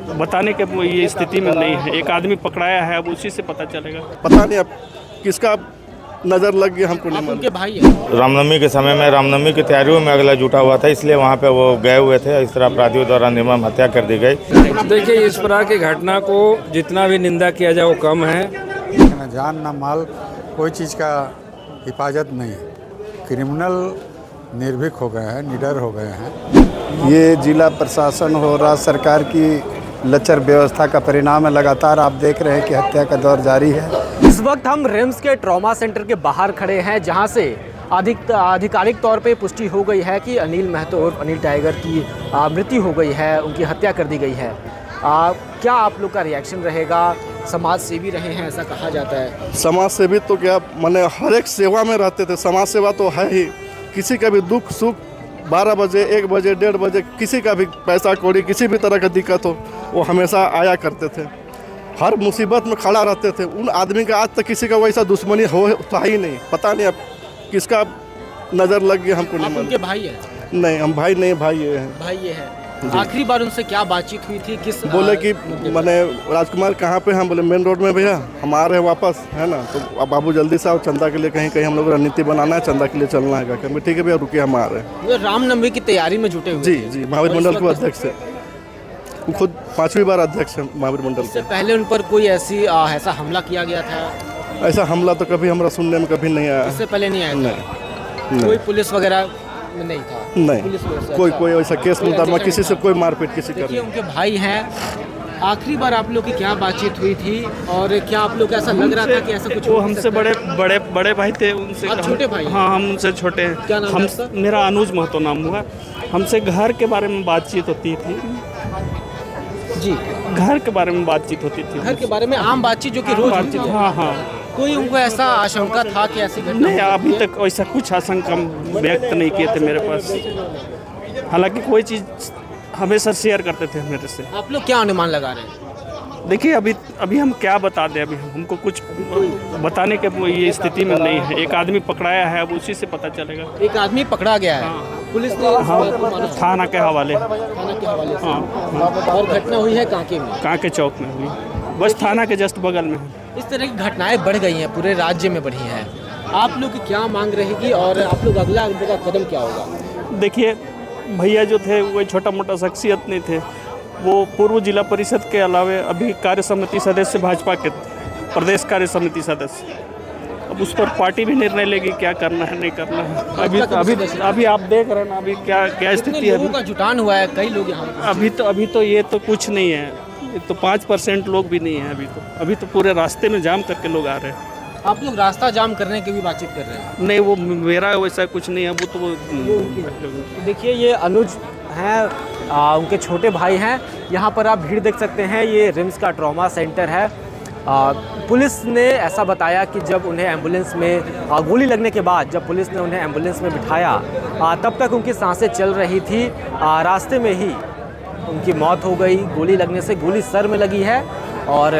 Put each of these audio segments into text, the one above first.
बताने के ये स्थिति में नहीं है। एक आदमी पकड़ाया है, अब उसी से पता चलेगा। पता नहीं अब किसका नज़र लग गया, हमको नहीं मालूम। उनके भाई है। रामनवमी के समय में रामनवमी की तैयारियों में अगला जुटा हुआ था, इसलिए वहाँ पे वो गए हुए थे। इस तरह अपराधियों द्वारा निर्मम हत्या कर दी गई। देखिए, इस प्रकार की घटना को जितना भी निंदा किया जाए वो कम है। न जान न माल, कोई चीज़ का हिफाजत नहीं है। क्रिमिनल निर्भीक हो गए हैं, निडर हो गए हैं। ये जिला प्रशासन हो, राज्य सरकार की लचर व्यवस्था का परिणाम है। लगातार आप देख रहे हैं कि हत्या का दौर जारी है। इस वक्त हम रिम्स के ट्रॉमा सेंटर के बाहर खड़े हैं, जहां से आधिकारिक तौर पे पुष्टि हो गई है कि अनिल महतो और अनिल टाइगर की मृत्यु हो गई है, उनकी हत्या कर दी गई है। क्या आप लोग का रिएक्शन रहेगा? समाज सेवी रहे हैं ऐसा कहा जाता है। समाज सेवी तो क्या, मैंने हर एक सेवा में रहते थे। समाज सेवा तो है ही। किसी का भी दुख सुख 12 बजे 1 बजे 1:30 बजे किसी का भी पैसा कौड़ी किसी भी तरह का दिक्कत हो, वो हमेशा आया करते थे। हर मुसीबत में खड़ा रहते थे। उन आदमी का आज तक किसी का वैसा दुश्मनी हो था ही नहीं। पता नहीं अब किसका नज़र लग गया, हमको नहीं मालूम। उनके भाई है? नहीं, हम भाई नहीं, भाई ये हैं। भाई ये है। आखिरी बार उनसे क्या बातचीत हुई थी? किस बोले कि मैंने राजकुमार कहाँ पे? हम बोले मेन रोड में भैया, हम आ रहे हैं वापस, है ना। तो अब बाबू जल्दी से आओ, चंदा के लिए कहीं हम लोग रणनीति बनाना है, चंदा के लिए चलना है। क्या ठीक है भैया, रुकिए, हम आ रहे हैं। रामनवमी की तैयारी में जुटे हुए? जी, महावीर मंडल के अध्यक्ष है। वो खुद 5वीं बार अध्यक्ष है महावीर मंडल। इससे पहले उन पर कोई ऐसा हमला किया गया था? ऐसा हमला तो कभी हमारा सुनने में कभी नहीं आया। इससे पहले नहीं आया? नहीं। कोई पुलिस वगैरह नहीं था? नहीं, कोई ऐसा केस मुकदमा किसी से कोई मारपीट किसी का। देखिए, उनके भाई हैं। आखिरी बार आप लोग की क्या बातचीत हुई थी और क्या आप लोग ऐसा लग रहा था कि ऐसा कुछ? वो हमसे बड़े भाई थे। उनसे आप छोटे भाई? हाँ, हम उनसे छोटे हैं। क्या नाम है आपका? मेरा अनुज महतो नाम हुआ। हमसे घर के बारे में बातचीत होती थी। जी, घर के बारे में बातचीत होती थी। घर के बारे में आम बातचीत जो कि रोज बातचीत। हाँ। कोई उनको ऐसा आशंका था कि ऐसी घटना? नहीं, अभी तक ऐसा कुछ आशंका व्यक्त नहीं किए थे मेरे पास। हालांकि कोई चीज़ हमेशा शेयर करते थे मेरे से। आप लोग क्या अनुमान लगा रहे हैं? देखिए, अभी हम क्या बता दें, अभी हमको कुछ बताने के ये स्थिति में नहीं है। एक आदमी पकड़ाया है, अब उसी से पता चलेगा। एक आदमी पकड़ा गया है? पुलिस ने? हाँ, थाना के हवाले। थाना के हवाले से? हाँ। और घटना हुई है कांके में? कांके चौक में हुई, बस थाना के जस्ट बगल में है। इस तरह की घटनाएं बढ़ गई हैं, पूरे राज्य में बढ़ी हैं। आप लोग की क्या मांग रहेगी और आप लोग अगला का कदम क्या होगा? देखिए, भैया जो थे वो छोटा मोटा शख्सियत नहीं थे। वो पूर्व जिला परिषद के अलावे अभी कार्य समिति सदस्य, भाजपा के प्रदेश कार्य समिति सदस्य। अब उस पर पार्टी भी निर्णय लेगी क्या करना है नहीं करना है। अभी आप देख रहे हैं ना, अभी क्या स्थिति है। लोगों का जुटान हुआ है, कई लोग यहाँ। अभी तो ये तो कुछ नहीं है। ये तो 5% लोग भी नहीं है। अभी तो पूरे रास्ते में जाम करके लोग आ रहे हैं। आप लोग रास्ता जाम करने की भी बातचीत कर रहे हैं? नहीं, वो मेरा वैसा कुछ नहीं है। वो तो देखिए, ये अनुज हैं, उनके छोटे भाई हैं। यहाँ पर आप भीड़ देख सकते हैं। ये रिम्स का ट्रॉमा सेंटर है। पुलिस ने ऐसा बताया कि जब उन्हें एम्बुलेंस में गोली लगने के बाद जब पुलिस ने उन्हें एम्बुलेंस में बिठाया, तब तक उनकी सांसें चल रही थी। रास्ते में ही उनकी मौत हो गई। गोली लगने से, गोली सर में लगी है और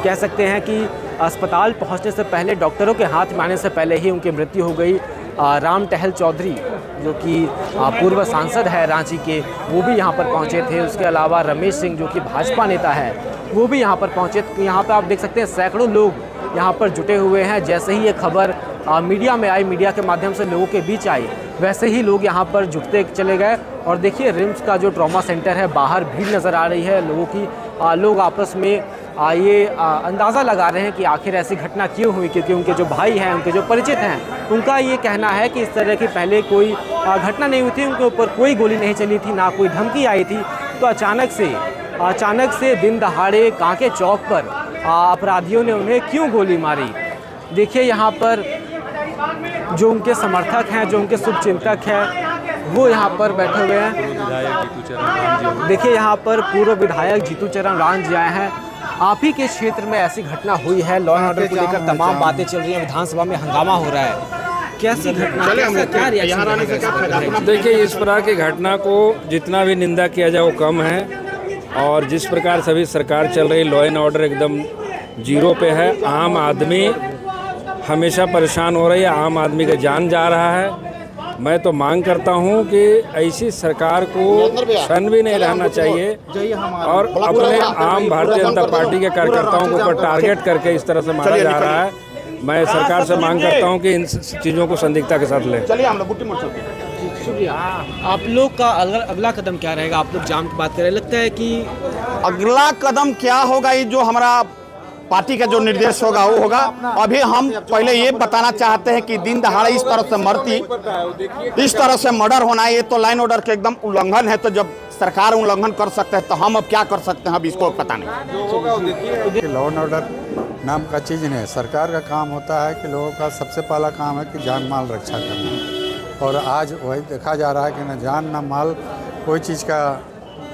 कह सकते हैं कि अस्पताल पहुंचने से पहले, डॉक्टरों के हाथ में आने से पहले ही उनकी मृत्यु हो गई। राम टहल चौधरी जो कि पूर्व सांसद है रांची के, वो भी यहाँ पर पहुँचे थे। उसके अलावा रमेश सिंह जो कि भाजपा नेता है, वो भी यहाँ पर पहुँचे। यहाँ पर आप देख सकते हैं सैकड़ों लोग यहाँ पर जुटे हुए हैं। जैसे ही ये खबर मीडिया में आई, मीडिया के माध्यम से लोगों के बीच आई, वैसे ही लोग यहाँ पर जुटते चले गए। और देखिए, रिम्स का जो ट्रॉमा सेंटर है, बाहर भीड़ नज़र आ रही है लोगों की। लोग आपस में ये अंदाज़ा लगा रहे हैं कि आखिर ऐसी घटना क्यों हुई, क्योंकि उनके जो भाई हैं, उनके जो परिचित हैं, उनका ये कहना है कि इस तरह की पहले कोई घटना नहीं हुई थी। उनके ऊपर कोई गोली नहीं चली थी, ना कोई धमकी आई थी। तो अचानक से दिन दहाड़े कांके चौक पर अपराधियों ने उन्हें क्यों गोली मारी? देखिए, यहाँ पर जो उनके समर्थक हैं, जो उनके शुभचिंतक हैं, वो यहाँ पर बैठे हुए हैं। देखिए, यहाँ पर पूर्व विधायक जीतू चरण राम जी आए हैं। आप ही के क्षेत्र में ऐसी घटना हुई है, लॉ एंड ऑर्डर को लेकर तमाम बातें चल रही हैं, विधानसभा में हंगामा हो रहा है। कैसी घटना, क्या रिएक्शन? देखिए, इस प्रकार की घटना को जितना भी निंदा किया जाए वो कम है। और जिस प्रकार सभी सरकार चल रही, लॉ एंड ऑर्डर एकदम जीरो पे है। आम आदमी हमेशा परेशान हो रही है, आम आदमी का जान जा रहा है। मैं तो मांग करता हूं कि ऐसी सरकार को क्षण भी नहीं रहना चाहिए और अपने आम भारतीय जनता पार्टी के कार्यकर्ताओं के ऊपर टारगेट करके इस तरह से मारा जा रहा है। मैं सरकार से मांग करता हूं कि इन चीज़ों को संदिग्धता के साथ लें। शुक्रिया। आप लोग का अगला कदम क्या रहेगा? आप लोग जाम की बात कर रहे हैं, लगता है कि अगला कदम क्या होगा, ये जो हमारा पार्टी का जो निर्देश होगा वो होगा। अभी हम पहले ये बताना चाहते हैं कि दिन दहाड़े इस तरह से इस तरह से मर्डर होना, ये तो लाइन ऑर्डर के एकदम उल्लंघन है। तो जब सरकार उल्लंघन कर सकते हैं तो हम अब क्या कर सकते हैं, अब इसको पता नहीं। लॉ एंड ऑर्डर नाम का चीज़ नहीं है। सरकार का काम होता है कि लोगों का सबसे पहला काम है कि जान माल रक्षा करना, और आज वही देखा जा रहा है कि न जान न माल कोई चीज़ का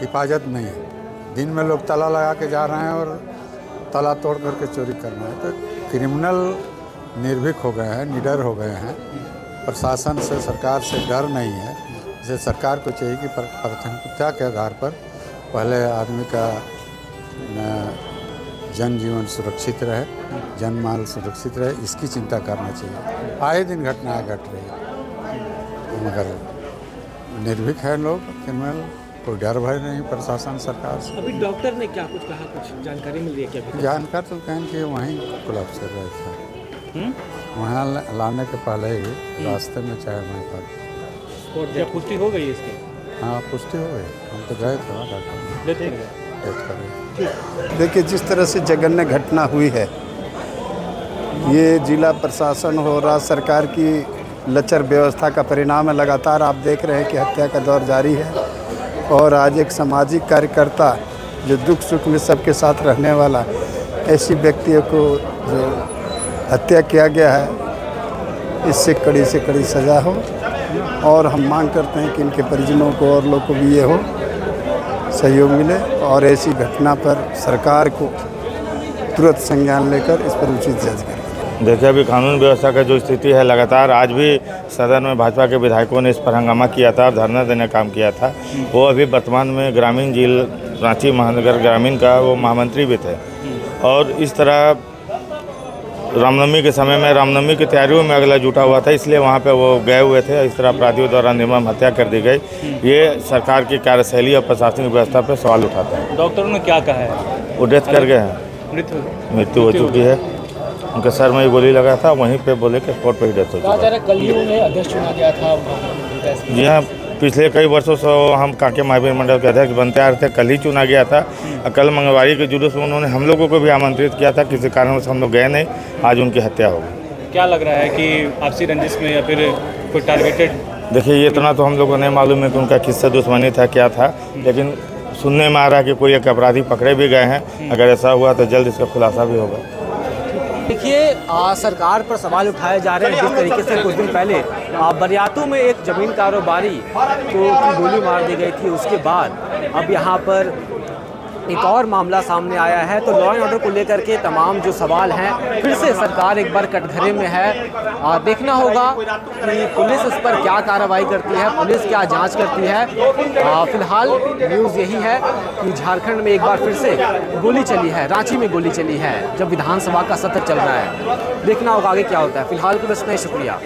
हिफाजत नहीं है। दिन में लोग ताला लगा के जा रहे हैं और ताला तोड़ करके चोरी करना है। तो क्रिमिनल निर्भीक हो गए हैं, निडर हो गए हैं। प्रशासन से, सरकार से डर नहीं है। जैसे सरकार को चाहिए कि प्राथमिकता के आधार पर पहले आदमी का जनजीवन सुरक्षित रहे, जनमाल सुरक्षित रहे, इसकी चिंता करना चाहिए। आए दिन घटनाएं घट रही है, मगर निर्भीक है लोग, क्रिमिनल, कोई डर भय नहीं प्रशासन सरकार से। अभी डॉक्टर ने क्या कुछ कहा, कुछ जानकारी मिल रही है क्या? जानकार तो कहें कि वहीं कोलैप्स कर रहे थे, वहाँ लाने के पहले ही रास्ते में चाहे वहीं पर। क्या पुष्टि हो गई इसकी? हाँ, पुष्टि हो गई। हम तो गए थे वहाँ डॉक्टर। देखिए, जिस तरह से जघन्य घटना हुई है, ये जिला प्रशासन हो, राज्य सरकार की लचर व्यवस्था का परिणाम है। लगातार आप देख रहे हैं कि हत्या का दौर जारी है, और आज एक सामाजिक कार्यकर्ता जो दुख सुख में सबके साथ रहने वाला, ऐसी व्यक्तियों को जो हत्या किया गया है, इससे कड़ी से कड़ी सज़ा हो। और हम मांग करते हैं कि इनके परिजनों को और लोगों को भी ये हो सहयोग मिले, और ऐसी घटना पर सरकार को तुरंत संज्ञान लेकर इस पर उचित जज करें। देखिए, अभी कानून व्यवस्था का जो स्थिति है, लगातार आज भी सदन में भाजपा के विधायकों ने इस पर हंगामा किया था, धरना देने का काम किया था। वो अभी वर्तमान में ग्रामीण जिला रांची महानगर ग्रामीण का वो महामंत्री भी थे, और इस तरह रामनवमी के समय में रामनवमी की तैयारियों में अगला जुटा हुआ था, इसलिए वहाँ पे वो गए हुए थे। इस तरह अपराधियों द्वारा निर्मम हत्या कर दी गई। ये सरकार की कार्यशैली और प्रशासनिक व्यवस्था पर सवाल उठाता है। डॉक्टरों ने क्या कहा है? वो डेथ कर गए हैं, मृत्यु हो चुकी है। उनके सर में ही गोली लगा था, वहीं पे बोले कि स्पॉट पर ही डेथ हो चुकी है। कल ही उन्हें अध्यक्ष चुना गया था। जी हाँ, पिछले कई वर्षों से हम कांके महावीर मंडल के अध्यक्ष बनते आ रहे थे। कल ही चुना गया था। कल मंगलवारी के जुलूस में उन्होंने हम लोगों को भी आमंत्रित किया था, किसी कारण से हम लोग गए नहीं। आज उनकी हत्या हो गई। क्या लग रहा है कि आपसी रंजिश में या फिर कोई टारगेटेड? देखिए, ये इतना तो हम लोग को नहीं मालूम है कि उनका किससे दुश्मनी था, क्या था, लेकिन सुनने में आ रहा है कि कोई एक अपराधी पकड़े भी गए हैं। अगर ऐसा हुआ तो जल्द इसका खुलासा भी होगा। देखिए, सरकार पर सवाल उठाए जा रहे हैं। जिस तरीके से कुछ दिन पहले बरियातू में एक ज़मीन कारोबारी को गोली मार दी गई थी, उसके बाद अब यहाँ पर एक और मामला सामने आया है। तो लॉ एंड ऑर्डर को लेकर के तमाम जो सवाल हैं, फिर से सरकार एक बार कटघरे में है। देखना होगा कि पुलिस इस पर क्या कार्रवाई करती है, पुलिस क्या जांच करती है। फिलहाल न्यूज़ यही है कि झारखंड में एक बार फिर से गोली चली है, रांची में गोली चली है, जब विधानसभा का सत्र चल रहा है। देखना होगा आगे क्या होता है। फिलहाल के बस में शुक्रिया।